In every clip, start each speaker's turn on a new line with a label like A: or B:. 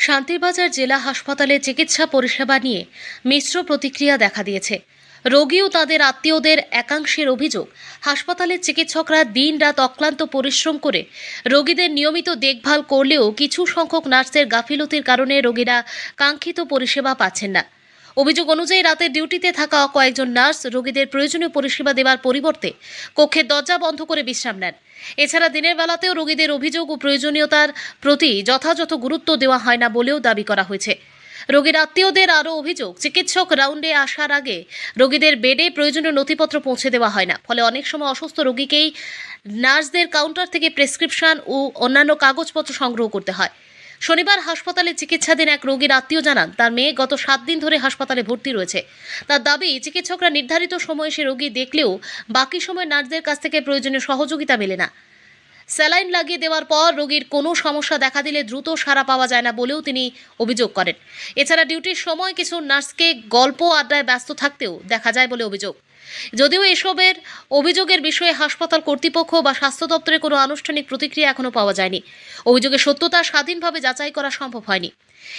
A: শান্তিরবাজার জেলা হাসপাতালে চিকিৎসা পরিষেবা নিয়ে মিশ্র প্রতিক্রিয়া দেখা দিয়েছে। রোগী ও তাদের আত্মীয়দের একাংশের অভিযোগ, হাসপাতালের চিকিৎসকরা দিনরাত অক্লান্ত পরিশ্রম করে রোগীদের নিয়মিত দেখভাল করলেও কিছু সংখ্যক নার্সের গাফিলতির কারণে রোগীরা কাঙ্ক্ষিত পরিষেবা পাচ্ছেন না। অভিযোগ অনুযায়ী রাতে ডিউটিতে থাকা কয়েকজন নার্স রোগীদের প্রয়োজনীয় পরিষেবা দেওয়ার পরিবর্তে কক্ষের দরজা বন্ধ করে বিশ্রাম নেন। এছাড়া দিনের বেলাতেও রোগীদের অভিযোগ ও প্রয়োজনীয়তার প্রতি যথাযথ গুরুত্ব দেওয়া হয় না বলেও দাবি করা হয়েছে। রোগীর আত্মীয়দের আরও অভিযোগ, চিকিৎসক রাউন্ডে আসার আগে রোগীদের বেডে প্রয়োজনীয় নথিপত্র পৌঁছে দেওয়া হয় না, ফলে অনেক সময় অসুস্থ রোগীকেই নার্সদের কাউন্টার থেকে প্রেসক্রিপশন ও অন্যান্য কাগজপত্র সংগ্রহ করতে হয়। শনিবার হাসপাতালে চিকিৎসাধীন এক রোগীর আত্মীয় জানান, তার মেয়ে গত 7 দিন ধরে হাসপাতালে ভর্তি রয়েছে। তার দাবি, চিকিৎসকরা নির্ধারিত সময়ে সে রোগী দেখলেও বাকি সময় নার্সদের কাছ থেকে প্রয়োজনীয় সহযোগিতা মেলে না। স্যালাইন লাগিয়ে দেওয়ার পর রোগীর কোনো সমস্যা দেখা দিলে দ্রুত সাড়া পাওয়া যায় না বলেও তিনি অভিযোগ করেন। এছাড়া ডিউটির সময় কিছু নার্সকে গল্প আড্ডায় ব্যস্ত থাকতেও দেখা যায় বলে অভিযোগ। যদিও এসবের অভিযোগের বিষয়ে হাসপাতাল কর্তৃপক্ষ বা স্বাস্থ্য দপ্তরের কোনো আনুষ্ঠানিক প্রতিক্রিয়া এখনও পাওয়া যায়নি। অভিযোগের সত্যতা স্বাধীনভাবে যাচাই করা সম্ভব হয়নি।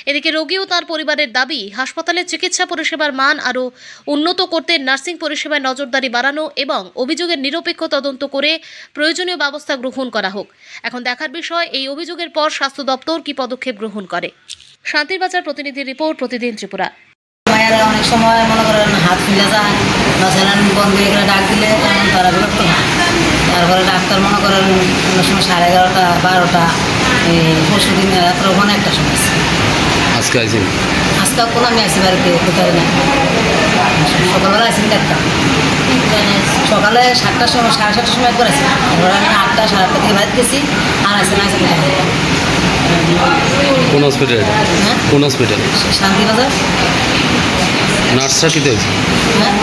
A: এদিকে রোগী ও তার পরিবারের দাবি, হাসপাতালের চিকিৎসা পরিষেবার মান আরও উন্নত করতে নার্সিং পরিষেবায় নজরদারি বাড়ানো এবং অভিযোগের নিরপেক্ষ তদন্ত করে প্রয়োজনীয় ব্যবস্থা গ্রহণ করা হোক। এখন দেখার বিষয়, এই অভিযোগের পর স্বাস্থ্য দপ্তর কী পদক্ষেপ গ্রহণ করে। শান্তিরবাজার প্রতিনিধির রিপোর্ট, প্রতিদিন ত্রিপুরা।
B: মায়েরা অনেক সময় মনে করেন হাত ফুলে যায় বা স্যালাইন বন্ধ হয়ে গেলে ডাক দিলে তেমন তারা বিরক্ত হয়। তারপরে ডাক্তার মনে করেন অনেক সময় 11:30, 12টা, পরশু দিন রাত্রে ওখানে একটা সময় আছে।
C: আজকে আইসি
B: আজকে কোনো আমি আসি বাড়িতে কোথায় না, সকালবেলা আসি একটা, সকালে 7টার সময় 7:30টার সময় একবার আসি, তারপরে আমি 8টা 8:30 থেকে বাড়িতে গেছি আর আসি না, আসি
C: কোন হসপিটাল?
B: হ্যাঁ,
C: কোন হসপিটাল?
B: শান্তিবাজার।
C: নার্সরা কি হয়েছে?
B: হ্যাঁ।